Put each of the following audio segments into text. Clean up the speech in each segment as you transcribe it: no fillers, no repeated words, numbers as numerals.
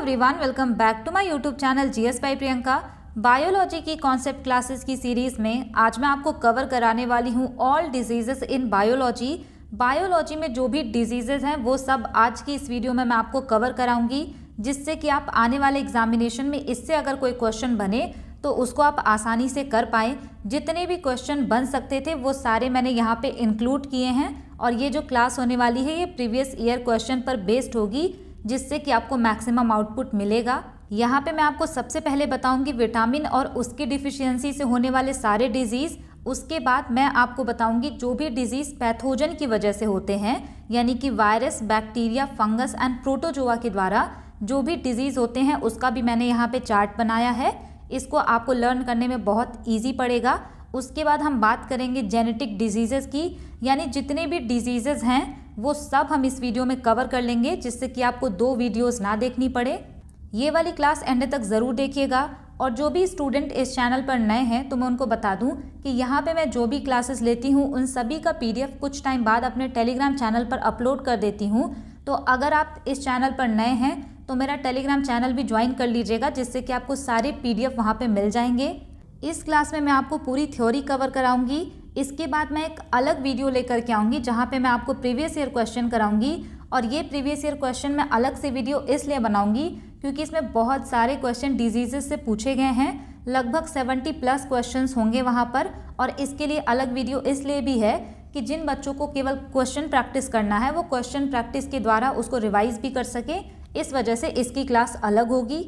Everyone, welcome back to my YouTube channel GS by Priyanka. Biology की concept classes की series में आज मैं आपको कवर कराने वाली हूँ all diseases in biology. Biology में जो भी डिजीजेज हैं वो सब आज की इस वीडियो में मैं आपको कवर कराऊंगी, जिससे कि आप आने वाले एग्जामिनेशन में इससे अगर कोई क्वेश्चन बने तो उसको आप आसानी से कर पाएँ। जितने भी क्वेश्चन बन सकते थे वो सारे मैंने यहाँ पे इंक्लूड किए हैं और ये जो क्लास होने वाली है ये प्रीवियस ईयर क्वेश्चन पर बेस्ड होगी, जिससे कि आपको मैक्सिमम आउटपुट मिलेगा। यहाँ पे मैं आपको सबसे पहले बताऊंगी विटामिन और उसकी डिफिशियंसी से होने वाले सारे डिजीज़। उसके बाद मैं आपको बताऊंगी जो भी डिजीज़ पैथोजन की वजह से होते हैं, यानी कि virus, bacteria, fungus and protozoa के द्वारा जो भी डिजीज़ होते हैं उसका भी मैंने यहाँ पे चार्ट बनाया है। इसको आपको लर्न करने में बहुत ईजी पड़ेगा। उसके बाद हम बात करेंगे जेनेटिक डिजीज़ेज़ की, यानी जितने भी डिजीज़ेज़ हैं वो सब हम इस वीडियो में कवर कर लेंगे, जिससे कि आपको 2 वीडियोस ना देखनी पड़े। ये वाली क्लास एंड तक ज़रूर देखिएगा। और जो भी स्टूडेंट इस चैनल पर नए हैं तो मैं उनको बता दूं कि यहाँ पे मैं जो भी क्लासेस लेती हूँ उन सभी का PDF कुछ टाइम बाद अपने टेलीग्राम चैनल पर अपलोड कर देती हूँ। तो अगर आप इस चैनल पर नए हैं तो मेरा टेलीग्राम चैनल भी ज्वाइन कर लीजिएगा, जिससे कि आपको सारे PDF वहाँ पर मिल जाएंगे। इस क्लास में मैं आपको पूरी थ्योरी कवर कराऊंगी। इसके बाद मैं एक अलग वीडियो लेकर के आऊँगी जहाँ पे मैं आपको प्रीवियस ईयर क्वेश्चन कराऊंगी। और ये प्रीवियस ईयर क्वेश्चन मैं अलग से वीडियो इसलिए बनाऊंगी क्योंकि इसमें बहुत सारे क्वेश्चन डिजीजेस से पूछे गए हैं। लगभग 70+ क्वेश्चंस होंगे वहाँ पर। और इसके लिए अलग वीडियो इसलिए भी है कि जिन बच्चों को केवल क्वेश्चन प्रैक्टिस करना है वो क्वेश्चन प्रैक्टिस के द्वारा उसको रिवाइज भी कर सके, इस वजह से इसकी क्लास अलग होगी।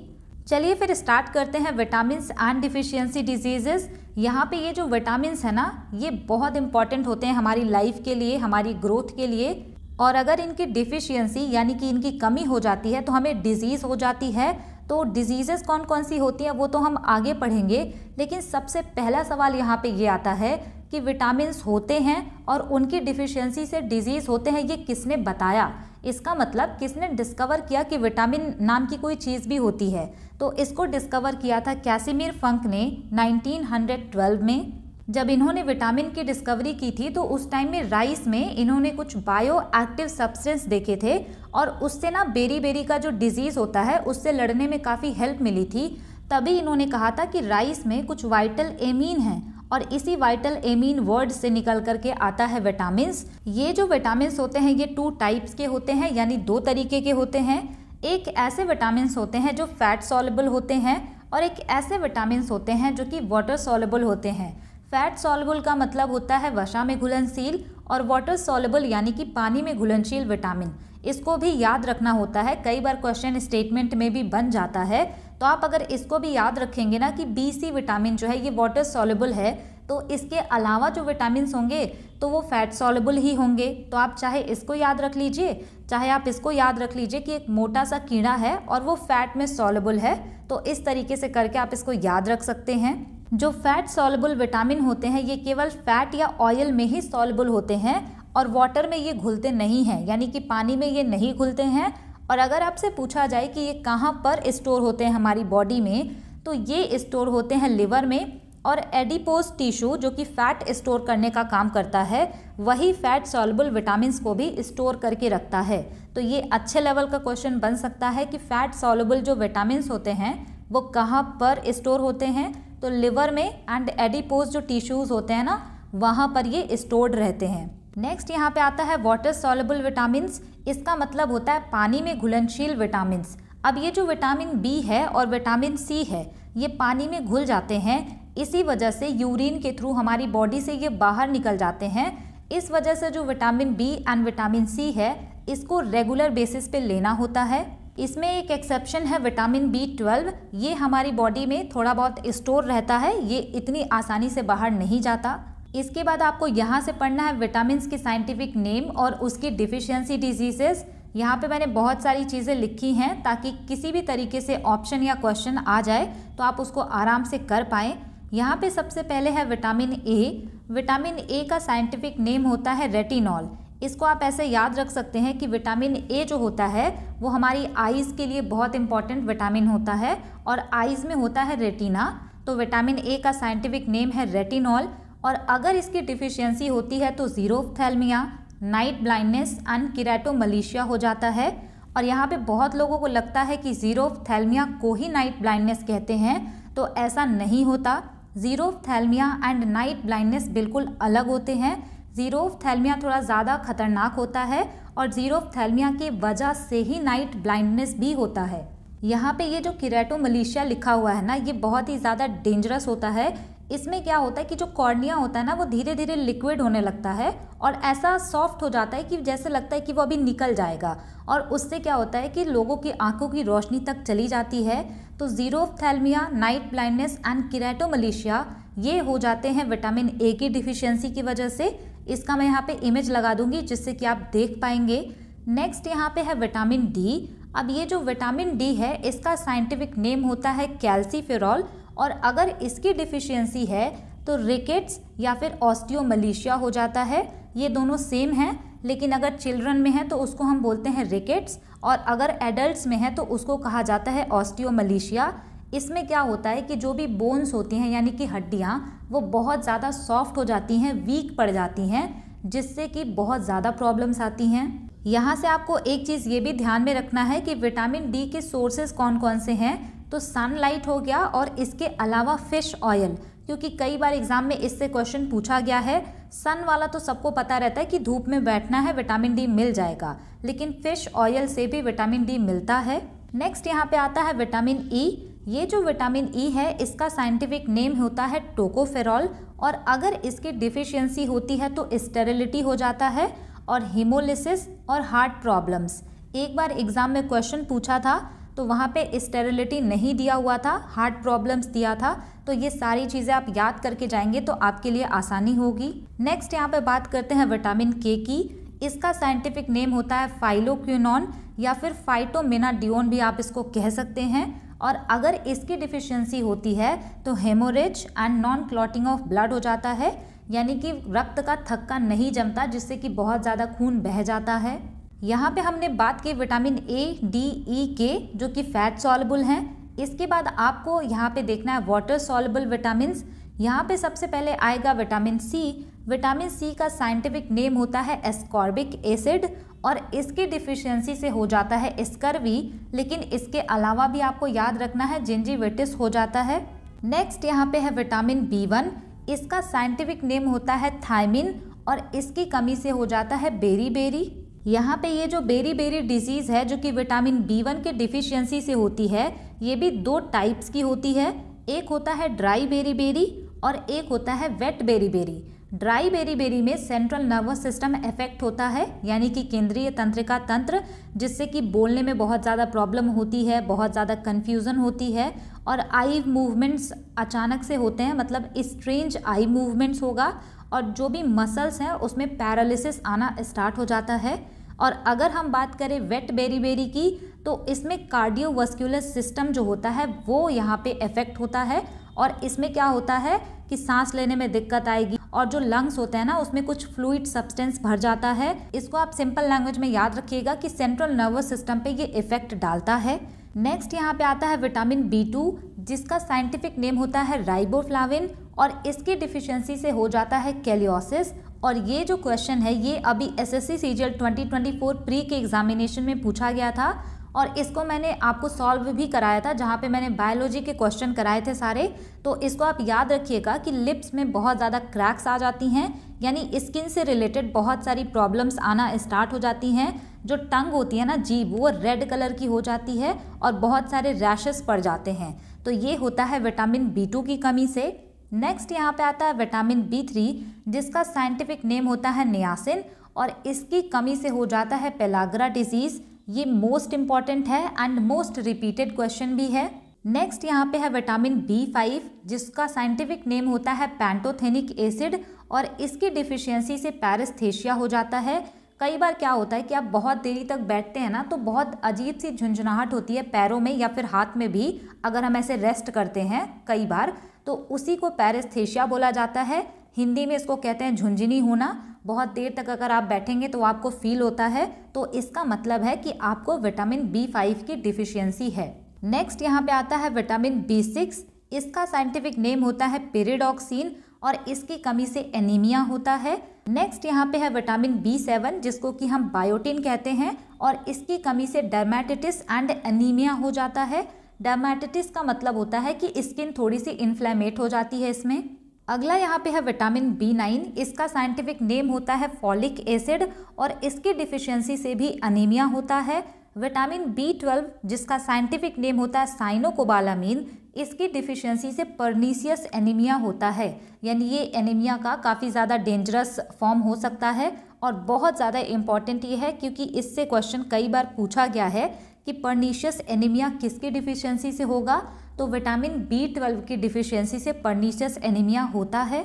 चलिए फिर स्टार्ट करते हैं विटामिन्स एंड डिफिशियंसी डिजीजेस। यहाँ पे ये जो विटामिन्स है ना, ये बहुत इंपॉर्टेंट होते हैं हमारी लाइफ के लिए, हमारी ग्रोथ के लिए। और अगर इनकी डिफिशियंसी यानी कि इनकी कमी हो जाती है तो हमें डिजीज़ हो जाती है। तो डिजीज़ेस कौन कौन सी होती हैं वो तो हम आगे पढ़ेंगे, लेकिन सबसे पहला सवाल यहाँ पे ये आता है कि विटामिन्स होते हैं और उनकी डिफिशियंसी से डिजीज़ होते हैं, ये किसने बताया? इसका मतलब किसने डिस्कवर किया कि विटामिन नाम की कोई चीज़ भी होती है? तो इसको डिस्कवर किया था कैसिमिर फंक ने 1912 में। जब इन्होंने विटामिन की डिस्कवरी की थी तो उस टाइम में राइस में इन्होंने कुछ बायो एक्टिव सब्सटेंस देखे थे और उससे ना बेरी का जो डिजीज़ होता है उससे लड़ने में काफ़ी हेल्प मिली थी। तभी इन्होंने कहा था कि राइस में कुछ वाइटल एमीन हैं और इसी वाइटल एमीन वर्ड से निकल करके आता है विटामिन्स। ये जो विटामिन्स होते हैं ये 2 टाइप्स के होते हैं, यानी 2 तरीके के होते हैं। एक ऐसे विटामिन्स होते हैं जो फैट सॉल्युबल होते हैं और एक ऐसे विटामिन्स होते हैं जो कि वाटर सॉल्युबल होते हैं। फैट सॉल्युबल का मतलब होता है वसा में घुलनशील और वाटर सॉल्युबल यानी कि पानी में घुलनशील विटामिन। इसको भी याद रखना होता है, कई बार क्वेश्चन स्टेटमेंट में भी बन जाता है। तो आप अगर इसको भी याद रखेंगे ना कि BC विटामिन जो है ये वाटर सॉल्युबल है, तो इसके अलावा जो विटामिन्स होंगे तो वो फैट सॉल्युबल ही होंगे। तो आप चाहे इसको याद रख लीजिए, चाहे आप इसको याद रख लीजिए कि एक मोटा सा कीड़ा है और वो फैट में सॉल्युबल है। तो इस तरीके से करके आप इसको याद रख सकते हैं। जो फैट सॉल्युबल विटामिन होते हैं ये केवल फैट या ऑयल में ही सॉल्युबल होते हैं और वाटर में ये घुलते नहीं हैं, यानी कि पानी में ये नहीं घुलते हैं। और अगर आपसे पूछा जाए कि ये कहाँ पर स्टोर होते हैं हमारी बॉडी में, तो ये स्टोर होते हैं लिवर में। और एडिपोज टिश्यू जो कि फैट स्टोर करने का काम करता है, वही फैट सॉल्युबल विटामिन्स को भी स्टोर करके रखता है। तो ये अच्छे लेवल का क्वेश्चन बन सकता है कि फैट सॉल्युबल जो विटामिन्स होते हैं वो कहाँ पर स्टोर होते हैं। तो लिवर में एंड एडिपोज जो टिश्यूज होते हैं ना, वहाँ पर ये स्टोर्ड रहते हैं। नेक्स्ट यहाँ पे आता है वाटर सॉल्युबल विटामिन्स। इसका मतलब होता है पानी में घुलनशील विटामिन्स। अब ये जो विटामिन B है और विटामिन C है ये पानी में घुल जाते हैं, इसी वजह से यूरिन के थ्रू हमारी बॉडी से ये बाहर निकल जाते हैं। इस वजह से जो vitamin B and vitamin C है इसको रेगुलर बेसिस पे लेना होता है। इसमें एक एक्सेप्शन है विटामिन B12, ये हमारी बॉडी में थोड़ा बहुत स्टोर रहता है, ये इतनी आसानी से बाहर नहीं जाता। इसके बाद आपको यहाँ से पढ़ना है विटामिन्स की साइंटिफिक नेम और उसकी डिफिशियंसी डिजीजेस। यहाँ पे मैंने बहुत सारी चीज़ें लिखी हैं ताकि किसी भी तरीके से ऑप्शन या क्वेश्चन आ जाए तो आप उसको आराम से कर पाएँ। यहाँ पे सबसे पहले है विटामिन A। विटामिन A का साइंटिफिक नेम होता है रेटिनॉल। इसको आप ऐसे याद रख सकते हैं कि विटामिन A जो होता है वो हमारी आईज़ के लिए बहुत इंपॉर्टेंट विटामिन होता है और आईज़ में होता है रेटिना। तो विटामिन A का साइंटिफिक नेम है रेटिनॉल। और अगर इसकी डिफिशियंसी होती है तो ज़ीरोफ्थैल्मिया, नाइट ब्लाइंडनेस एंड केराटोमलेशिया हो जाता है। और यहाँ पे बहुत लोगों को लगता है कि ज़ीरोफ्थैल्मिया को ही नाइट ब्लाइंडनेस कहते हैं, तो ऐसा नहीं होता। ज़ीरोफ्थैल्मिया एंड नाइट ब्लाइंडनेस बिल्कुल अलग होते हैं। ज़ीरोफ्थैल्मिया थोड़ा ज़्यादा खतरनाक होता है और ज़ीरोफ्थैल्मिया की वजह से ही नाइट ब्लाइंडनेस भी होता है। यहाँ पे ये जो कीरेटोमलेशिया लिखा हुआ है ना, ये बहुत ही ज़्यादा डेंजरस होता है। इसमें क्या होता है कि जो कॉर्निया होता है ना, वो धीरे धीरे लिक्विड होने लगता है और ऐसा सॉफ्ट हो जाता है कि जैसे लगता है कि वो अभी निकल जाएगा, और उससे क्या होता है कि लोगों की आंखों की रोशनी तक चली जाती है। तो ज़ीरोफ्थैल्मिया, नाइट ब्लाइंडनेस एंड कीरेटोमलेशिया ये हो जाते हैं विटामिन ए की डिफिशियंसी की वजह से। इसका मैं यहाँ पे इमेज लगा दूंगी जिससे कि आप देख पाएंगे। नेक्स्ट यहाँ पे है विटामिन डी। अब ये जो विटामिन डी है, इसका साइंटिफिक नेम होता है कैल्सीफेरॉल, और अगर इसकी डिफिशियंसी है तो रिकेट्स या फिर ऑस्टियोमलेशिया हो जाता है। ये दोनों सेम हैं, लेकिन अगर चिल्ड्रन में है तो उसको हम बोलते हैं रिकेट्स, और अगर एडल्ट्स में है तो उसको कहा जाता है ऑस्टियोमलेशिया। इसमें क्या होता है कि जो भी बोन्स होती हैं यानी कि हड्डियाँ, वो बहुत ज़्यादा सॉफ्ट हो जाती हैं, वीक पड़ जाती हैं, जिससे कि बहुत ज़्यादा प्रॉब्लम्स आती हैं। यहाँ से आपको एक चीज़ ये भी ध्यान में रखना है कि विटामिन डी के सोर्सेज कौन कौन से हैं। तो सनलाइट हो गया, और इसके अलावा फिश ऑयल, क्योंकि कई बार एग्जाम में इससे क्वेश्चन पूछा गया है। सन वाला तो सबको पता रहता है कि धूप में बैठना है विटामिन डी मिल जाएगा, लेकिन फिश ऑयल से भी विटामिन डी मिलता है। नेक्स्ट यहाँ पे आता है विटामिन ई। ये जो विटामिन ई है, इसका साइंटिफिक नेम होता है टोकोफेरॉल, और अगर इसकी डिफिशियंसी होती है तो स्टेरिलिटी हो जाता है और हीमोलिसिस और हार्ट प्रॉब्लम्स। एक बार एग्जाम में क्वेश्चन पूछा था तो वहाँ पे स्टेरिलिटी नहीं दिया हुआ था, हार्ट प्रॉब्लम्स दिया था। तो ये सारी चीज़ें आप याद करके जाएंगे तो आपके लिए आसानी होगी। नेक्स्ट यहाँ पे बात करते हैं विटामिन के की। इसका साइंटिफिक नेम होता है फाइलोक्विनोन या फिर फाइटोमिनाडियोन भी आप इसको कह सकते हैं। और अगर इसकी डिफिशियंसी होती है तो haemorrhage and non clotting of blood हो जाता है, यानी कि रक्त का थक्का नहीं जमता, जिससे कि बहुत ज़्यादा खून बह जाता है। यहाँ पे हमने बात की विटामिन ए, डी, ई, के, जो कि फैट सॉल्युबल हैं। इसके बाद आपको यहाँ पे देखना है वाटर सॉल्युबल विटामिन्स। यहाँ पे सबसे पहले आएगा विटामिन सी। विटामिन सी का साइंटिफिक नेम होता है एस्कॉर्बिक एसिड, और इसकी डिफिशियंसी से हो जाता है स्कर्वी, लेकिन इसके अलावा भी आपको याद रखना है जिंजीविटिस हो जाता है। नेक्स्ट यहाँ पे है विटामिन बी1। इसका साइंटिफिक नेम होता है थायमिन, और इसकी कमी से हो जाता है बेरी-बेरी। यहाँ पे ये जो बेरी-बेरी डिजीज़ है, जो कि विटामिन बी1 के डिफिशियंसी से होती है, ये भी दो टाइप्स की होती है। एक होता है ड्राई बेरी-बेरी और एक होता है वेट बेरी-बेरी। ड्राई बेरी-बेरी में सेंट्रल नर्वस सिस्टम इफेक्ट होता है, यानी कि केंद्रीय तंत्रिका तंत्र, जिससे कि बोलने में बहुत ज़्यादा प्रॉब्लम होती है, बहुत ज़्यादा कन्फ्यूज़न होती है, और आई मूवमेंट्स अचानक से होते हैं, मतलब स्ट्रेंज आई मूवमेंट्स होगा, और जो भी मसल्स हैं उसमें पैरालिसिस आना स्टार्ट हो जाता है। और अगर हम बात करें वेट बेरी-बेरी की, तो इसमें कार्डियोवास्कुलर सिस्टम जो होता है वो यहाँ पे इफेक्ट होता है, और इसमें क्या होता है कि सांस लेने में दिक्कत आएगी, और जो लंग्स होते हैं ना, उसमें कुछ फ्लूइड सब्सटेंस भर जाता है। इसको आप सिंपल लैंग्वेज में याद रखिएगा कि सेंट्रल नर्वस सिस्टम पे ये इफेक्ट डालता है। नेक्स्ट यहाँ पे आता है विटामिन बी2, जिसका साइंटिफिक नेम होता है राइबोफ्लाविन, और इसकी डिफिशियंसी से हो जाता है कैलियोसिस। और ये जो क्वेश्चन है, ये अभी एसएससी सीजीएल 2024 प्री के एग्जामिनेशन में पूछा गया था, और इसको मैंने आपको सॉल्व भी कराया था, जहाँ पे मैंने बायोलॉजी के क्वेश्चन कराए थे सारे। तो इसको आप याद रखिएगा कि लिप्स में बहुत ज़्यादा क्रैक्स आ जाती हैं, यानी स्किन से रिलेटेड बहुत सारी प्रॉब्लम्स आना स्टार्ट हो जाती हैं। जो टंग होती है ना, जीभ, वो रेड कलर की हो जाती है, और बहुत सारे रैशेस पड़ जाते हैं। तो ये होता है विटामिन बी2 की कमी से। नेक्स्ट यहाँ पे आता है विटामिन बी3, जिसका साइंटिफिक नेम होता है नियासिन, और इसकी कमी से हो जाता है पेलाग्रा डिजीज़। ये मोस्ट इंपॉर्टेंट है एंड मोस्ट रिपीटेड क्वेश्चन भी है। नेक्स्ट यहाँ पे है विटामिन बी5, जिसका साइंटिफिक नेम होता है पैंटोथेनिक एसिड, और इसकी डिफिशियंसी से पैरेस्थेशिया हो जाता है। कई बार क्या होता है कि आप बहुत देरी तक बैठते हैं ना, तो बहुत अजीब सी झुंझुनाहट होती है पैरों में या फिर हाथ में भी, अगर हम ऐसे रेस्ट करते हैं कई बार, तो उसी को पैरेस्थेशिया बोला जाता है। हिंदी में इसको कहते हैं झुंझुनी होना। बहुत देर तक अगर आप बैठेंगे तो आपको फील होता है, तो इसका मतलब है कि आपको विटामिन बी5 की डिफिशियंसी है। नेक्स्ट यहाँ पे आता है विटामिन बी6। इसका साइंटिफिक नेम होता है पेरिडॉक्सिन, और इसकी कमी से एनीमिया होता है। नेक्स्ट यहाँ पे है विटामिन B7 जिसको कि हम बायोटिन कहते हैं, और इसकी कमी से डर्मेटाइटिस एंड एनीमिया हो जाता है। डर्मेटाइटिस का मतलब होता है कि स्किन थोड़ी सी इन्फ्लेमेट हो जाती है इसमें। अगला यहाँ पे है विटामिन B9, इसका साइंटिफिक नेम होता है फॉलिक एसिड, और इसकी डिफिशियंसी से भी अनीमिया होता है। विटामिन B12 जिसका साइंटिफिक नेम होता है साइनोकोबालामीन, इसकी डिफिशियंसी से पर्नीशियस एनीमिया होता है, यानी ये एनीमिया का काफ़ी ज़्यादा डेंजरस फॉर्म हो सकता है। और बहुत ज़्यादा इम्पॉर्टेंट ये है क्योंकि इससे क्वेश्चन कई बार पूछा गया है कि पर्नीशियस एनीमिया किसकी डिफिशियंसी से होगा, तो विटामिन B12 की डिफिशियंसी से पर्नीशियस एनीमिया होता है।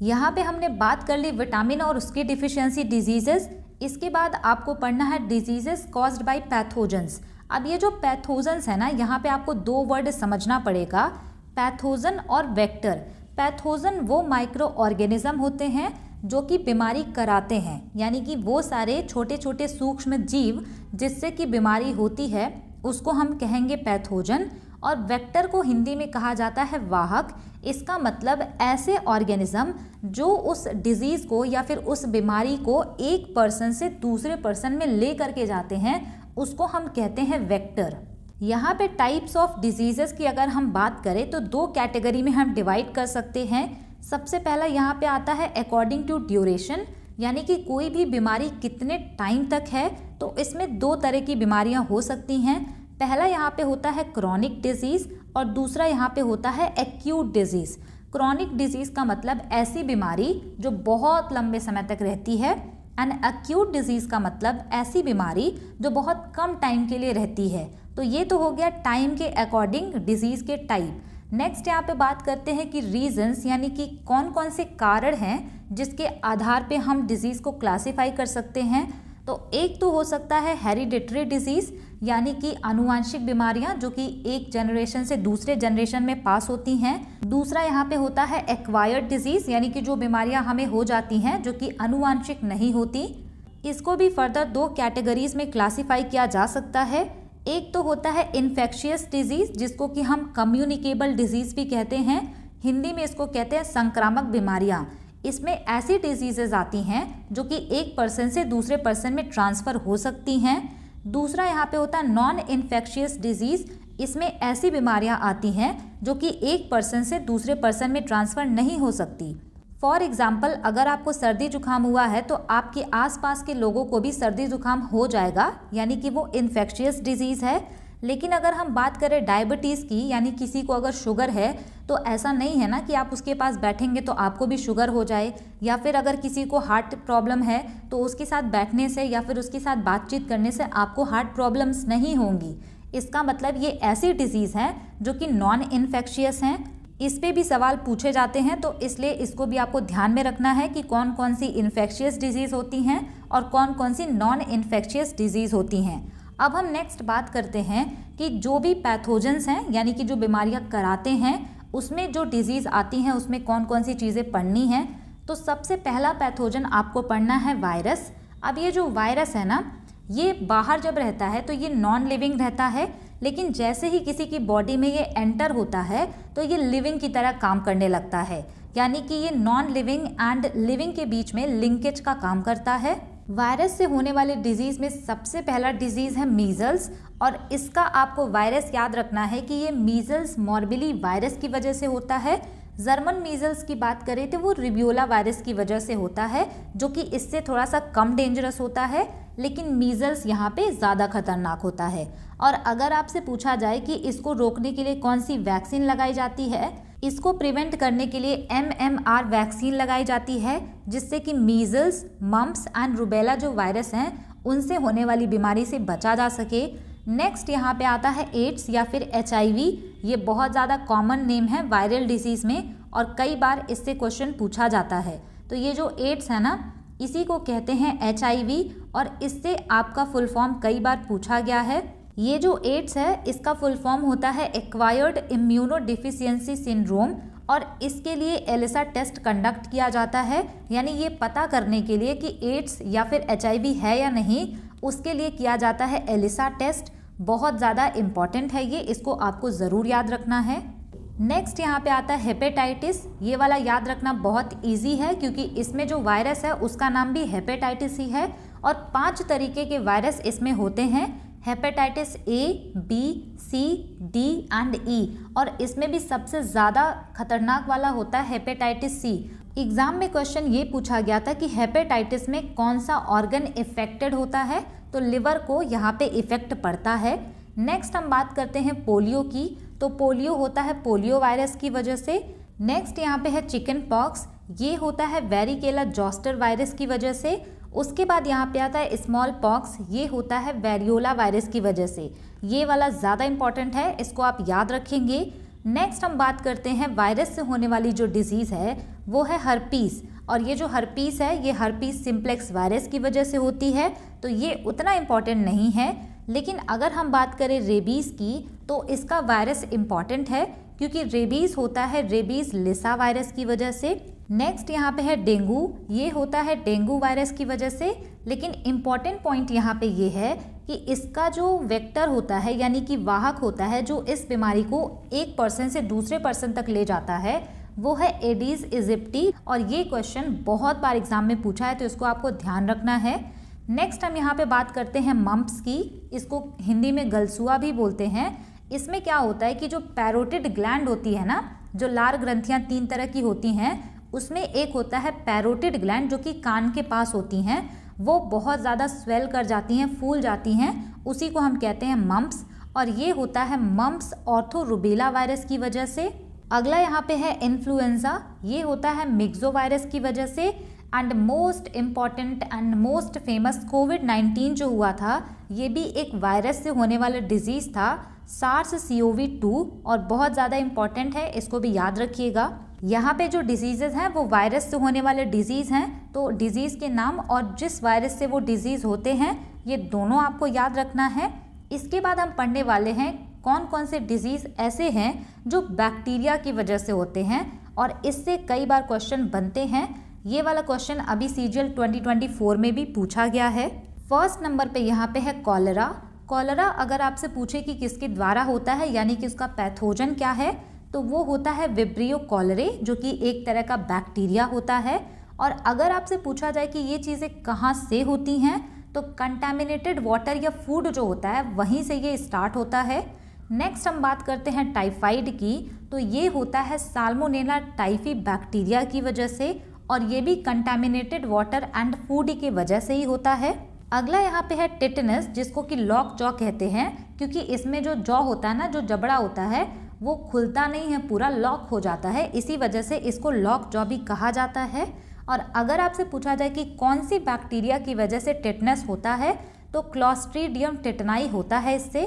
यहाँ पे हमने बात कर ली विटामिन और उसकी डिफिशियंसी डिजीजेस। इसके बाद आपको पढ़ना है डिजीजेस कॉज्ड बाय पैथोजेंस। अब ये जो पैथोजेंस है ना, यहाँ पे आपको दो वर्ड समझना पड़ेगा, पैथोजन और वेक्टर। पैथोजन वो माइक्रो ऑर्गेनिज्म होते हैं जो कि बीमारी कराते हैं, यानी कि वो सारे छोटे छोटे सूक्ष्म जीव जिससे कि बीमारी होती है उसको हम कहेंगे पैथोजन। और वेक्टर को हिंदी में कहा जाता है वाहक। इसका मतलब ऐसे ऑर्गेनिज्म जो उस डिजीज़ को या फिर उस बीमारी को एक पर्सन से दूसरे पर्सन में ले करके जाते हैं, उसको हम कहते हैं वेक्टर। यहाँ पे टाइप्स ऑफ डिजीजेस की अगर हम बात करें तो दो कैटेगरी में हम डिवाइड कर सकते हैं। सबसे पहला यहाँ पे आता है अकॉर्डिंग टू ड्यूरेशन, यानी कि कोई भी बीमारी कितने टाइम तक है, तो इसमें दो तरह की बीमारियाँ हो सकती हैं। पहला यहाँ पे होता है क्रॉनिक डिजीज़ और दूसरा यहाँ पे होता है एक्यूट डिजीज़। क्रॉनिक डिजीज़ का मतलब ऐसी बीमारी जो बहुत लंबे समय तक रहती है, एंड एक्यूट डिजीज़ का मतलब ऐसी बीमारी जो बहुत कम टाइम के लिए रहती है। तो ये तो हो गया टाइम के अकॉर्डिंग डिजीज़ के टाइप। नेक्स्ट यहाँ पे बात करते हैं कि रीजंस, यानी कि कौन कौन से कारण हैं जिसके आधार पे हम डिजीज़ को क्लासीफाई कर सकते हैं। तो एक तो हो सकता है हेरिडिटरी डिजीज़, यानी कि आनुवांशिक बीमारियां जो कि एक जनरेशन से दूसरे जनरेशन में पास होती हैं। दूसरा यहाँ पे होता है एक्वायर्ड डिजीज़, यानी कि जो बीमारियां हमें हो जाती हैं जो कि आनुवांशिक नहीं होती। इसको भी फर्दर दो कैटेगरीज में क्लासीफाई किया जा सकता है। एक तो होता है इन्फेक्शियस डिजीज़ जिसको कि हम कम्युनिकेबल डिजीज़ भी कहते हैं, हिंदी में इसको कहते हैं संक्रामक बीमारियां। इसमें ऐसी डिजीजेज आती हैं जो कि एक पर्सन से दूसरे पर्सन में ट्रांसफ़र हो सकती हैं। दूसरा यहाँ पे होता है नॉन इन्फेक्शियस डिजीज़, इसमें ऐसी बीमारियाँ आती हैं जो कि एक पर्सन से दूसरे पर्सन में ट्रांसफ़र नहीं हो सकती। फॉर एग्ज़ाम्पल, अगर आपको सर्दी जुकाम हुआ है तो आपके आसपास के लोगों को भी सर्दी जुकाम हो जाएगा, यानी कि वो इन्फेक्शियस डिजीज़ है। लेकिन अगर हम बात करें डायबिटीज़ की, यानी किसी को अगर शुगर है, तो ऐसा नहीं है ना कि आप उसके पास बैठेंगे तो आपको भी शुगर हो जाए, या फिर अगर किसी को हार्ट प्रॉब्लम है तो उसके साथ बैठने से या फिर उसके साथ बातचीत करने से आपको हार्ट प्रॉब्लम्स नहीं होंगी। इसका मतलब ये ऐसी डिजीज़ हैं जो कि नॉन इन्फेक्शियस हैं। इस पे भी सवाल पूछे जाते हैं, तो इसलिए इसको भी आपको ध्यान में रखना है कि कौन कौन सी इन्फेक्शियस डिजीज़ होती हैं और कौन कौन सी नॉन इन्फेक्शियस डिजीज़ होती हैं। अब हम नेक्स्ट बात करते हैं कि जो भी पैथोजेंस हैं, यानी कि जो बीमारियां कराते हैं, उसमें जो डिजीज़ आती हैं उसमें कौन कौन सी चीज़ें पढ़नी हैं। तो सबसे पहला पैथोजन आपको पढ़ना है वायरस। अब ये जो वायरस है ना, ये बाहर जब रहता है तो ये नॉन लिविंग रहता है, लेकिन जैसे ही किसी की बॉडी में ये एंटर होता है तो ये लिविंग की तरह काम करने लगता है, यानी कि ये नॉन लिविंग एंड लिविंग के बीच में लिंकेज का काम करता है। वायरस से होने वाले डिजीज़ में सबसे पहला डिजीज़ है मीज़ल्स, और इसका आपको वायरस याद रखना है कि ये मीज़ल्स मॉर्बिली वायरस की वजह से होता है। जर्मन मीज़ल्स की बात करें तो वो रिब्योला वायरस की वजह से होता है, जो कि इससे थोड़ा सा कम डेंजरस होता है, लेकिन मीज़ल्स यहाँ पे ज़्यादा खतरनाक होता है। और अगर आपसे पूछा जाए कि इसको रोकने के लिए कौन सी वैक्सीन लगाई जाती है, इसको प्रिवेंट करने के लिए MMR वैक्सीन लगाई जाती है, जिससे कि मीज़ल्स, मम्प्स एंड रूबेला जो वायरस हैं उनसे होने वाली बीमारी से बचा जा सके। नेक्स्ट यहाँ पे आता है एड्स या फिर HIV। ये बहुत ज़्यादा कॉमन नेम है वायरल डिजीज़ में और कई बार इससे क्वेश्चन पूछा जाता है। तो ये जो एड्स है ना, इसी को कहते हैं HIV, और इससे आपका फुल फॉर्म कई बार पूछा गया है। ये जो एड्स है इसका फुल फॉर्म होता है एक्वायर्ड इम्यूनोडिफिशियंसी सिंड्रोम, और इसके लिए एलिसा टेस्ट कंडक्ट किया जाता है, यानी ये पता करने के लिए कि एड्स या फिर HIV है या नहीं, उसके लिए किया जाता है एलिसा टेस्ट। बहुत ज़्यादा इम्पॉर्टेंट है ये, इसको आपको ज़रूर याद रखना है। नेक्स्ट यहाँ पे आता है हेपेटाइटिस। ये वाला याद रखना बहुत इजी है क्योंकि इसमें जो वायरस है उसका नाम भी हेपेटाइटिस ही है और 5 तरीके के वायरस इसमें होते हैं, hepatitis A, B, C, D and E, और इसमें भी सबसे ज़्यादा खतरनाक वाला होता है हेपेटाइटिस सी। एग्जाम में क्वेश्चन ये पूछा गया था कि हेपेटाइटिस में कौन सा ऑर्गन इफेक्टेड होता है, तो लिवर को यहाँ पे इफेक्ट पड़ता है। नेक्स्ट हम बात करते हैं पोलियो की, तो पोलियो होता है पोलियो वायरस की वजह से। नेक्स्ट यहाँ पे है चिकन पॉक्स, ये होता है वेरिकेला जोस्टर वायरस की वजह से। उसके बाद यहाँ पे आता है स्मॉल पॉक्स, ये होता है वेरियोला वायरस की वजह से। ये वाला ज़्यादा इंपॉर्टेंट है, इसको आप याद रखेंगे। नेक्स्ट हम बात करते हैं वायरस से होने वाली जो डिजीज़ है वो है हर्पीस, और ये जो हर्पीस है ये हर्पीस सिम्प्लेक्स वायरस की वजह से होती है, तो ये उतना इम्पॉर्टेंट नहीं है। लेकिन अगर हम बात करें रेबीज़ की तो इसका वायरस इम्पॉर्टेंट है क्योंकि रेबीज़ होता है रेबीज़ लिसा वायरस की वजह से। नेक्स्ट यहाँ पे है डेंगू, ये होता है डेंगू वायरस की वजह से। लेकिन इम्पॉर्टेंट पॉइंट यहाँ पे ये है कि इसका जो वेक्टर होता है यानी कि वाहक होता है जो इस बीमारी को एक पर्सन से दूसरे पर्सन तक ले जाता है वो है एडीज इजिप्टी, और ये क्वेश्चन बहुत बार एग्जाम में पूछा है तो इसको आपको ध्यान रखना है। नेक्स्ट हम यहाँ पे बात करते हैं मम्प्स की, इसको हिंदी में गलसुआ भी बोलते हैं। इसमें क्या होता है कि जो पैरोटिड ग्लैंड होती है ना, जो लार ग्रंथियाँ 3 तरह की होती हैं, उसमें एक होता है पैरोटिड ग्लैंड जो कि कान के पास होती हैं, वो बहुत ज़्यादा स्वेल कर जाती हैं, फूल जाती हैं, उसी को हम कहते हैं मम्प्स, और ये होता है मम्प्स ऑर्थो रूबेला वायरस की वजह से। अगला यहाँ पे है इन्फ्लुएंजा, ये होता है मिक्सो वायरस की वजह से। And most important and most famous कोविड-19 जो हुआ था ये भी एक वायरस से होने वाला डिजीज़ था, SARS-CoV-2, और बहुत ज़्यादा इम्पॉर्टेंट है, इसको भी याद रखिएगा। यहाँ पे जो डिजीज़ेज़ हैं वो वायरस से होने वाले डिजीज़ हैं, तो डिजीज़ के नाम और जिस वायरस से वो डिजीज़ होते हैं ये दोनों आपको याद रखना है। इसके बाद हम पढ़ने वाले हैं कौन कौन से डिजीज़ ऐसे हैं जो बैक्टीरिया की वजह से होते हैं और इससे कई बार क्वेश्चन बनते हैं। ये वाला क्वेश्चन अभी सीजीएल 2024 में भी पूछा गया है। फर्स्ट नंबर पे यहाँ पे है कॉलरा। कॉलरा अगर आपसे पूछे कि किसके द्वारा होता है यानी कि उसका पैथोजन क्या है, तो वो होता है विब्रियो कॉलरे, जो कि एक तरह का बैक्टीरिया होता है। और अगर आपसे पूछा जाए कि ये चीज़ें कहाँ से होती हैं, तो कंटामिनेटेड वाटर या फूड जो होता है वहीं से ये स्टार्ट होता है। नेक्स्ट हम बात करते हैं टाइफाइड की, तो ये होता है साल्मोनेला टाइफी बैक्टीरिया की वजह से, और ये भी कंटामिनेटेड वाटर एंड फूड की वजह से ही होता है। अगला यहाँ पे है टिटनस, जिसको कि लॉक जॉ कहते हैं, क्योंकि इसमें जो जॉ होता है ना, जो जबड़ा होता है वो खुलता नहीं है, पूरा लॉक हो जाता है, इसी वजह से इसको लॉक जॉ भी कहा जाता है। और अगर आपसे पूछा जाए कि कौन सी बैक्टीरिया की वजह से टिटनस होता है, तो क्लॉस्ट्रीडियम टिटनाई होता है इससे।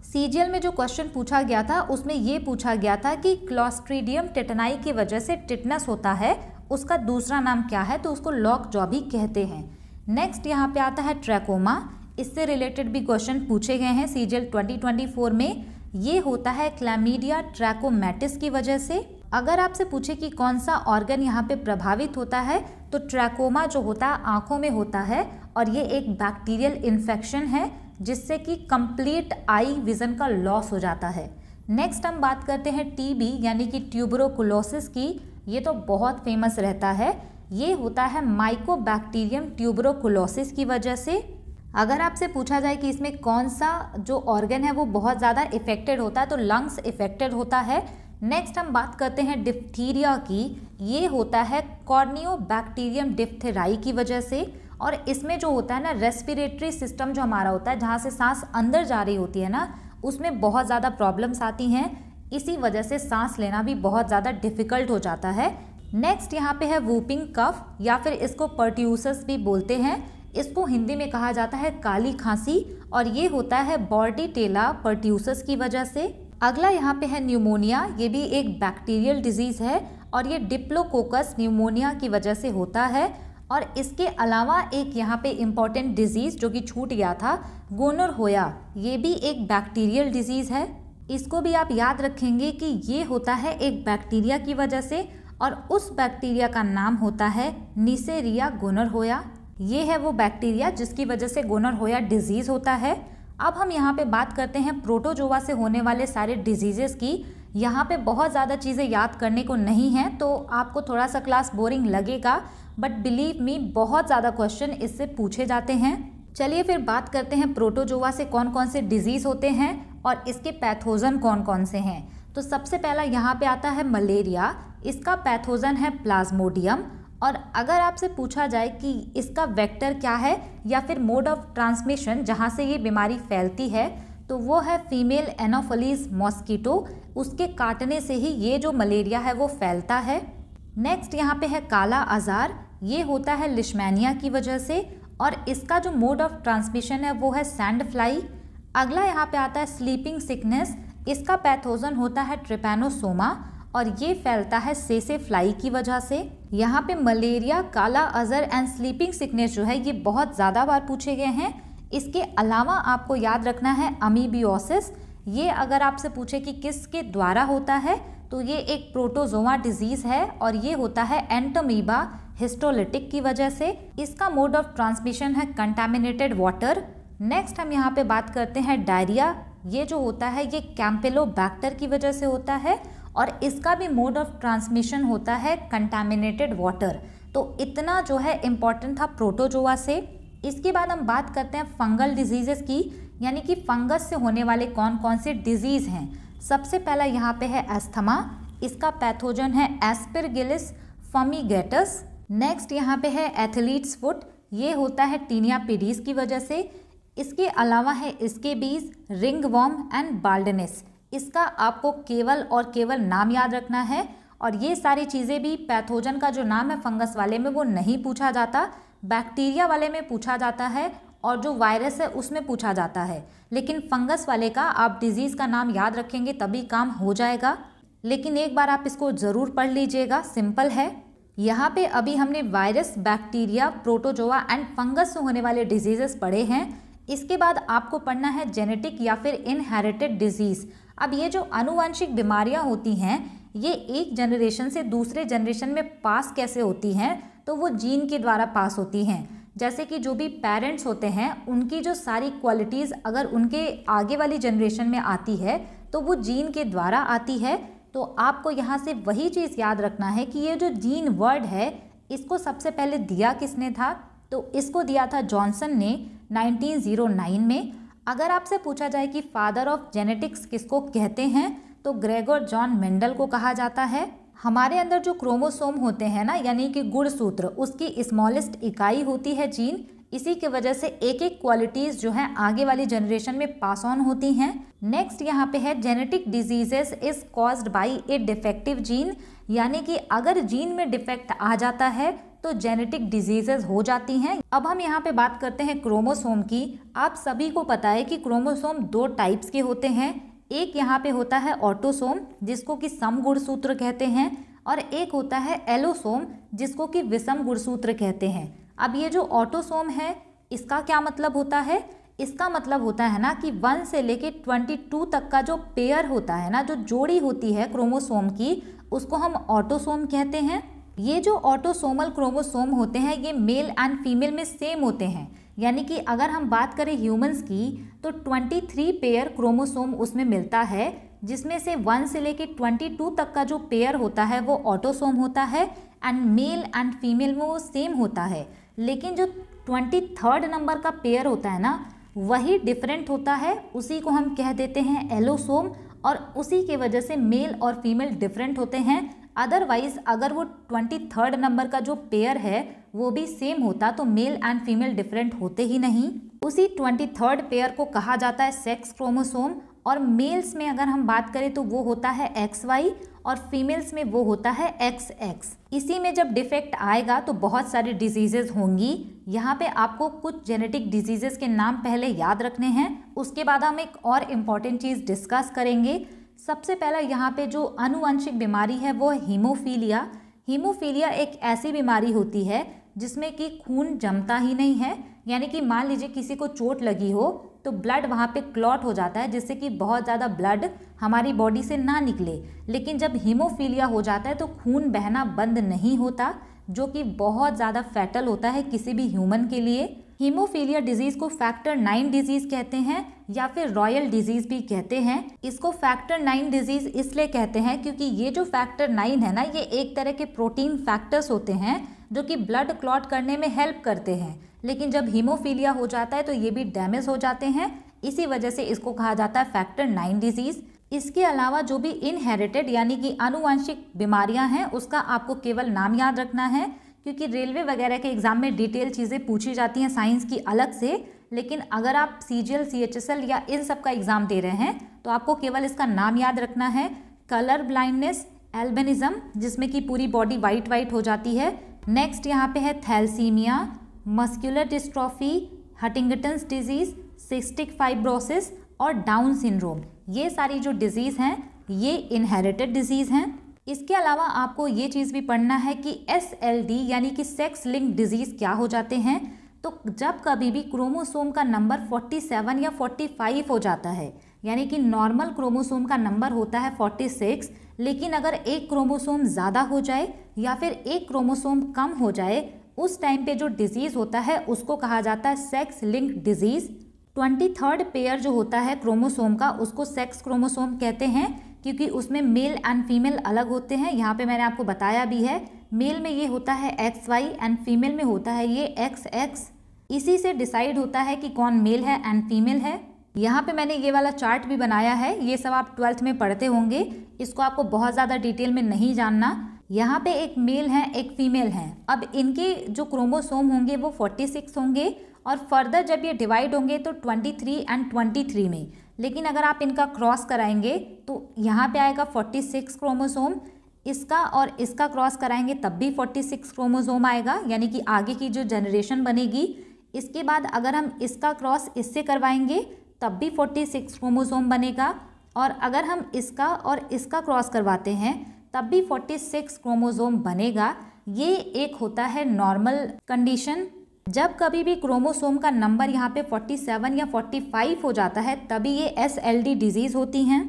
सीजीएल में जो क्वेश्चन पूछा गया था उसमें ये पूछा गया था कि क्लॉस्ट्रीडियम टिटनाई की वजह से टिटनस होता है, उसका दूसरा नाम क्या है, तो उसको लॉक जॉ भी कहते हैं। नेक्स्ट यहाँ पे आता है ट्रैकोमा, इससे रिलेटेड भी क्वेश्चन पूछे गए हैं सीजीएल 2024 में। ये होता है क्लैमीडिया ट्रैकोमैटिस की वजह से। अगर आपसे पूछे कि कौन सा ऑर्गन यहाँ पे प्रभावित होता है, तो ट्रैकोमा जो होता है आंखों में होता है, और ये एक बैक्टीरियल इन्फेक्शन है जिससे कि कंप्लीट आई विजन का लॉस हो जाता है। नेक्स्ट हम बात करते हैं टीबी यानी कि ट्यूबरोकुलोसिस की। ये तो बहुत फेमस रहता है, ये होता है माइकोबैक्टीरियम ट्यूबरोकुलोसिस की वजह से। अगर आपसे पूछा जाए कि इसमें कौन सा जो ऑर्गन है वो बहुत ज़्यादा इफेक्टेड होता है, तो लंग्स इफेक्टेड होता है। नेक्स्ट हम बात करते हैं डिप्थीरिया की, ये होता है कॉर्नियोबैक्टीरियम डिप्थेराई की वजह से, और इसमें जो होता है ना रेस्पिरेटरी सिस्टम जो हमारा होता है, जहाँ से सांस अंदर जा रही होती है ना, उसमें बहुत ज़्यादा प्रॉब्लम्स आती हैं, इसी वजह से सांस लेना भी बहुत ज़्यादा डिफ़िकल्ट हो जाता है। नेक्स्ट यहाँ पे है वूपिंग कफ, या फिर इसको पर्ट्यूसस भी बोलते हैं, इसको हिंदी में कहा जाता है काली खांसी, और ये होता है बॉर्डीटेला पर्ट्यूसस की वजह से। अगला यहाँ पे है न्यूमोनिया, ये भी एक बैक्टीरियल डिजीज़ है और ये डिप्लोकोकस न्यूमोनिया की वजह से होता है। और इसके अलावा एक यहाँ पे इम्पॉर्टेंट डिजीज़ जो कि छूट गया था, गोनोरहोया, ये भी एक बैक्टीरियल डिजीज़ है, इसको भी आप याद रखेंगे कि ये होता है एक बैक्टीरिया की वजह से, और उस बैक्टीरिया का नाम होता है नीसेरिया गोनोरहोया। ये है वो बैक्टीरिया जिसकी वजह से गोनोरहोया डिजीज़ होता है। अब हम यहाँ पे बात करते हैं प्रोटोजोआ से होने वाले सारे डिजीज़ेस की। यहाँ पे बहुत ज़्यादा चीज़ें याद करने को नहीं हैं, तो आपको थोड़ा सा क्लास बोरिंग लगेगा, बट बिलीव मी बहुत ज़्यादा क्वेश्चन इससे पूछे जाते हैं। चलिए फिर बात करते हैं प्रोटोजोआ से कौन कौन से डिजीज़ होते हैं और इसके पैथोजन कौन कौन से हैं। तो सबसे पहला यहाँ पे आता है मलेरिया। इसका पैथोजन है प्लाज्मोडियम। और अगर आपसे पूछा जाए कि इसका वेक्टर क्या है या फिर मोड ऑफ ट्रांसमिशन जहाँ से ये बीमारी फैलती है, तो वो है फीमेल एनोफिलीज मॉस्किटो। उसके काटने से ही ये जो मलेरिया है वो फैलता है। नेक्स्ट यहाँ पे है काला आजार। ये होता है लिशमैनिया की वजह से और इसका जो मोड ऑफ ट्रांसमिशन है वो है सैंड फ्लाई। अगला यहाँ पे आता है स्लीपिंग सिकनेस। इसका पैथोजन होता है ट्रिपैनोसोमा और ये फैलता है सेसे फ्लाई की वजह से। यहाँ पे मलेरिया, काला अजर एंड स्लीपिंग सिकनेस जो है ये बहुत ज़्यादा बार पूछे गए हैं। इसके अलावा आपको याद रखना है अमीबियोसिस। ये अगर आपसे पूछे कि किसके द्वारा होता है, तो ये एक प्रोटोजोआ डिजीज़ है और ये होता है एंटोमीबा हिस्टोलिटिक की वजह से। इसका मोड ऑफ ट्रांसमिशन है कंटामिनेटेड वाटर। नेक्स्ट हम यहाँ पे बात करते हैं डायरिया। ये जो होता है ये कैंपेलोबैक्टर की वजह से होता है और इसका भी मोड ऑफ ट्रांसमिशन होता है कंटामिनेटेड वाटर। तो इतना जो है इम्पॉर्टेंट था प्रोटोजोआ से। इसके बाद हम बात करते हैं फंगल डिजीजेस की, यानी कि फंगस से होने वाले कौन कौन से डिजीज़ हैं। सबसे पहला यहाँ पे है एस्थमा। इसका पैथोजन है एस्परगिलिस फमीगेटस। नेक्स्ट यहाँ पे है एथलीट्स फुट। ये होता है टीनिया पीडीज की वजह से। इसके अलावा है स्केबीज, रिंगवॉर्म एंड बाल्डनेस। इसका आपको केवल और केवल नाम याद रखना है और ये सारी चीज़ें भी पैथोजन का जो नाम है फंगस वाले में वो नहीं पूछा जाता, बैक्टीरिया वाले में पूछा जाता है और जो वायरस है उसमें पूछा जाता है। लेकिन फंगस वाले का आप डिजीज़ का नाम याद रखेंगे तभी काम हो जाएगा। लेकिन एक बार आप इसको ज़रूर पढ़ लीजिएगा, सिंपल है। यहाँ पे अभी हमने virus, bacteria, protozoa and fungus से होने वाले डिजीजेस पढ़े हैं। इसके बाद आपको पढ़ना है जेनेटिक या फिर इनहेरिटेड डिजीज़। अब ये जो आनुवंशिक बीमारियाँ होती हैं ये एक जनरेशन से दूसरे जनरेशन में पास कैसे होती हैं, तो वो जीन के द्वारा पास होती हैं। जैसे कि जो भी पेरेंट्स होते हैं उनकी जो सारी क्वालिटीज़ अगर उनके आगे वाली जनरेशन में आती है तो वो जीन के द्वारा आती है। तो आपको यहाँ से वही चीज़ याद रखना है कि ये जो जीन वर्ड है इसको सबसे पहले दिया किसने था, तो इसको दिया था जॉनसन ने 1909 में। अगर आपसे पूछा जाए कि फादर ऑफ जेनेटिक्स किसको कहते हैं, तो ग्रेगोर जॉन मेंडल को कहा जाता है। हमारे अंदर जो क्रोमोसोम होते हैं ना, यानी कि गुणसूत्र, उसकी स्मॉलेस्ट इकाई होती है जीन। इसी की वजह से एक एक क्वालिटीज़ जो है आगे वाली जनरेशन में पास ऑन होती हैं। नेक्स्ट यहाँ पे है genetic diseases is caused by A defective gene, यानी कि अगर जीन में डिफेक्ट आ जाता है तो जेनेटिक डिजीजेस हो जाती हैं। अब हम यहाँ पे बात करते हैं क्रोमोसोम की। आप सभी को पता है कि क्रोमोसोम दो टाइप्स के होते हैं। एक यहाँ पे होता है ऑटोसोम जिसको कि सम गुणसूत्र कहते हैं और एक होता है एलोसोम जिसको कि विषम गुणसूत्र कहते हैं। अब ये जो ऑटोसोम है इसका क्या मतलब होता है, इसका मतलब होता है ना कि 1 से लेके 22 तक का जो पेयर होता है ना, जो जोड़ी होती है क्रोमोसोम की, उसको हम ऑटोसोम कहते हैं। ये जो ऑटोसोमल क्रोमोसोम होते हैं ये मेल एंड फीमेल में सेम होते हैं, यानी कि अगर हम बात करें ह्यूमंस की तो 23 पेयर क्रोमोसोम उसमें मिलता है, जिसमें से 1 से लेके 22 तक का जो पेयर होता है वो ऑटोसोम होता है एंड मेल एंड फीमेल में वो सेम होता है। लेकिन जो 23rd नंबर का पेयर होता है ना वही डिफरेंट होता है, उसी को हम कह देते हैं एलोसोम और उसी के वजह से मेल और फीमेल डिफरेंट होते हैं। अदरवाइज अगर वो 23rd नंबर का जो पेयर है वो भी सेम होता तो मेल एंड फीमेल डिफरेंट होते ही नहीं। उसी 23rd पेयर को कहा जाता है सेक्स क्रोमोसोम और मेल्स में अगर हम बात करें तो वो होता है XY और फीमेल्स में वो होता है XX। इसी में जब डिफेक्ट आएगा तो बहुत सारी डिजीजेज होंगी। यहाँ पे आपको कुछ जेनेटिक डिजीजेस के नाम पहले याद रखने हैं, उसके बाद हम एक और इम्पॉर्टेंट चीज़ डिस्कस करेंगे। सबसे पहला यहाँ पे जो आनुवंशिक बीमारी है वो हीमोफीलिया। हीमोफीलिया एक ऐसी बीमारी होती है जिसमें कि खून जमता ही नहीं है, यानी कि मान लीजिए किसी को चोट लगी हो तो ब्लड वहाँ पे क्लॉट हो जाता है जिससे कि बहुत ज़्यादा ब्लड हमारी बॉडी से ना निकले। लेकिन जब हीमोफीलिया हो जाता है तो खून बहना बंद नहीं होता, जो कि बहुत ज़्यादा फैटल होता है किसी भी ह्यूमन के लिए। हीमोफीलिया डिजीज को फैक्टर 9 डिजीज कहते हैं या फिर रॉयल डिजीज भी कहते हैं। इसको फैक्टर 9 डिजीज इसलिए कहते हैं क्योंकि ये जो फैक्टर 9 है ना, ये एक तरह के प्रोटीन फैक्टर्स होते हैं जो कि ब्लड क्लॉट करने में हेल्प करते हैं, लेकिन जब हीमोफीलिया हो जाता है तो ये भी डैमेज हो जाते हैं। इसी वजह से इसको कहा जाता है फैक्टर 9 डिजीज। इसके अलावा जो भी इनहेरिटेड यानी कि आनुवंशिक बीमारियां हैं उसका आपको केवल नाम याद रखना है, क्योंकि रेलवे वगैरह के एग्जाम में डिटेल चीज़ें पूछी जाती हैं साइंस की अलग से, लेकिन अगर आप CGL CHSL या इन सब का एग्जाम दे रहे हैं तो आपको केवल इसका नाम याद रखना है। कलर ब्लाइंडनेस, एल्बिनिज्म जिसमें कि पूरी बॉडी वाइट हो जाती है। नेक्स्ट यहाँ पे है thalassaemia, muscular dystrophy, Huntington's disease, cystic fibrosis और डाउन सिंड्रोम। ये सारी जो डिजीज़ हैं ये इनहेरिटेड डिजीज़ हैं। इसके अलावा आपको ये चीज़ भी पढ़ना है कि SLD यानी कि सेक्स लिंक डिजीज़ क्या हो जाते हैं। तो जब कभी भी क्रोमोसोम का नंबर 47 या 45 हो जाता है, यानी कि नॉर्मल क्रोमोसोम का नंबर होता है 46, लेकिन अगर एक क्रोमोसोम ज़्यादा हो जाए या फिर एक क्रोमोसोम कम हो जाए, उस टाइम पे जो डिजीज़ होता है उसको कहा जाता है sex link disease. 23rd pair जो होता है क्रोमोसोम का उसको सेक्स क्रोमोसोम कहते हैं, क्योंकि उसमें मेल एंड फीमेल अलग होते हैं। यहाँ पे मैंने आपको बताया भी है, मेल में ये होता है XY एंड फीमेल में होता है ये XX। इसी से डिसाइड होता है कि कौन मेल है एंड फीमेल है। यहाँ पे मैंने ये वाला चार्ट भी बनाया है, ये सब आप 12th में पढ़ते होंगे, इसको आपको बहुत ज़्यादा डिटेल में नहीं जानना। यहाँ पे एक मेल है एक फीमेल है। अब इनके जो क्रोमोसोम होंगे वो 46 होंगे और फर्दर जब ये डिवाइड होंगे तो 23 एंड 23 में, लेकिन अगर आप इनका क्रॉस कराएंगे तो यहाँ पे आएगा 46 क्रोमोसोम, इसका और इसका क्रॉस कराएंगे तब भी 46 क्रोमोसोम आएगा, यानी कि आगे की जो जनरेशन बनेगी। इसके बाद अगर हम इसका क्रॉस इससे करवाएंगे तब भी 46 क्रोमोसोम बनेगा, और अगर हम इसका और इसका क्रॉस करवाते हैं तब भी 46 क्रोमोसोम बनेगा। ये एक होता है नॉर्मल कंडीशन। जब कभी भी क्रोमोसोम का नंबर यहाँ पे 47 या 45 हो जाता है तभी ये SLD डिजीज़ होती हैं।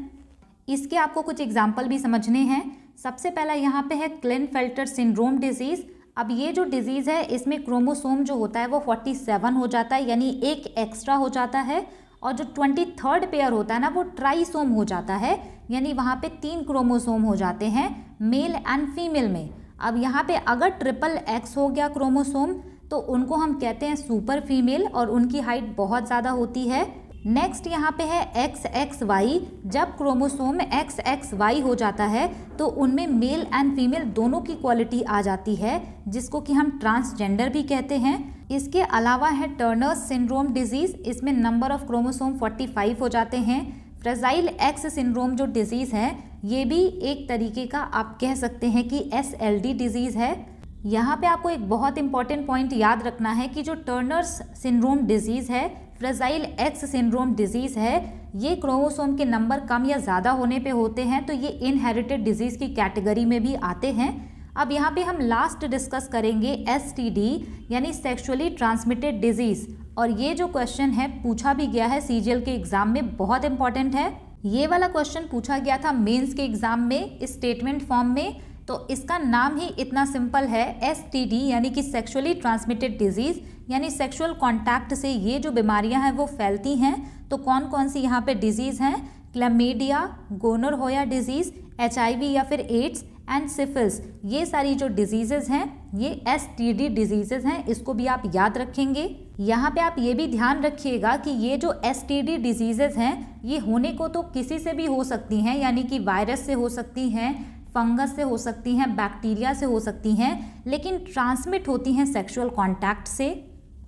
इसके आपको कुछ एग्जाम्पल भी समझने हैं। सबसे पहला यहाँ पे है क्लिनफेल्टर सिंड्रोम डिजीज़। अब ये जो डिजीज़ है इसमें क्रोमोसोम जो होता है वो 47 हो जाता है, यानी एक एक्स्ट्रा हो जाता है, और जो 23rd पेयर होता है ना वो ट्राइसोम हो जाता है, यानी वहाँ पे 3 क्रोमोसोम हो जाते हैं मेल एंड फीमेल में। अब यहाँ पे अगर XXX हो गया क्रोमोसोम तो उनको हम कहते हैं सुपर फीमेल और उनकी हाइट बहुत ज़्यादा होती है। नेक्स्ट यहाँ पे है XXY। जब क्रोमोसोम XXY हो जाता है तो उनमें मेल एंड फीमेल दोनों की क्वालिटी आ जाती है, जिसको कि हम ट्रांसजेंडर भी कहते हैं। इसके अलावा है टर्नर्स सिंड्रोम डिजीज़, इसमें नंबर ऑफ क्रोमोसोम 45 हो जाते हैं। फ्रेजाइल एक्स सिंड्रोम जो डिजीज़ है ये भी एक तरीके का आप कह सकते हैं कि SLD डिजीज़ है। यहाँ पे आपको एक बहुत इंपॉर्टेंट पॉइंट याद रखना है कि जो टर्नर्स सिंड्रोम डिजीज़ है, फ्रेजाइल एक्स सिंड्रोम डिजीज़ है, ये क्रोमोसोम के नंबर कम या ज़्यादा होने पे होते हैं, तो ये इनहेरिटेड डिजीज़ की कैटेगरी में भी आते हैं। अब यहाँ पे हम लास्ट डिस्कस करेंगे STD यानी सेक्सुअली ट्रांसमिटेड डिजीज़, और ये जो क्वेश्चन है पूछा भी गया है CGL के एग्ज़ाम में, बहुत इंपॉर्टेंट है। ये वाला क्वेश्चन पूछा गया था मेंस के एग्ज़ाम में स्टेटमेंट फॉर्म में, तो इसका नाम ही इतना सिंपल है STD यानी कि सेक्सुअली ट्रांसमिटेड डिजीज़, यानी सेक्सुअल कांटेक्ट से ये जो बीमारियां हैं वो फैलती हैं। तो कौन कौन सी यहाँ पे डिजीज़ हैं? क्लैमिडिया, गोनोरहोया डिजीज़, HIV या फिर एड्स एंड सिफिलिस, ये सारी जो डिजीज़ेज़ हैं ये STD डिजीज़ेज़ हैं, इसको भी आप याद रखेंगे। यहाँ पे आप ये भी ध्यान रखिएगा कि ये जो STD डिजीज़ेज़ हैं ये होने को तो किसी से भी हो सकती हैं, यानी कि वायरस से हो सकती हैं, फंगस से हो सकती हैं, बैक्टीरिया से हो सकती हैं, लेकिन ट्रांसमिट होती हैं सेक्सुअल कांटेक्ट से।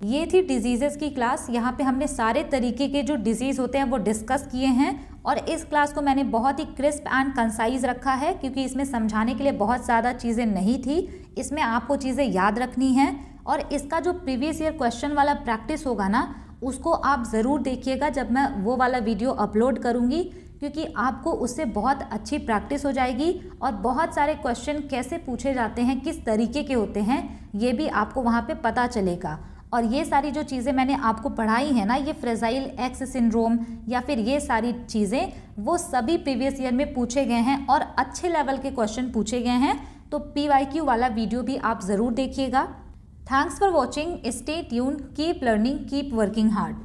ये थी डिजीज़ेज़ की क्लास। यहाँ पे हमने सारे तरीके के जो डिजीज़ होते हैं वो डिस्कस किए हैं, और इस क्लास को मैंने बहुत ही क्रिस्प एंड कंसाइज रखा है क्योंकि इसमें समझाने के लिए बहुत ज़्यादा चीज़ें नहीं थी। इसमें आपको चीज़ें याद रखनी हैं, और इसका जो प्रीवियस ईयर क्वेश्चन वाला प्रैक्टिस होगा ना उसको आप ज़रूर देखिएगा जब मैं वो वाला वीडियो अपलोड करूँगी, क्योंकि आपको उससे बहुत अच्छी प्रैक्टिस हो जाएगी, और बहुत सारे क्वेश्चन कैसे पूछे जाते हैं, किस तरीके के होते हैं, ये भी आपको वहाँ पे पता चलेगा। और ये सारी जो चीज़ें मैंने आपको पढ़ाई है ना, ये फ्रेजाइल एक्स सिंड्रोम या फिर ये सारी चीज़ें वो सभी प्रीवियस ईयर में पूछे गए हैं और अच्छे लेवल के क्वेश्चन पूछे गए हैं। तो PYQ वाला वीडियो भी आप ज़रूर देखिएगा। Thanks for watching, stay tune, keep learning, keep working hard.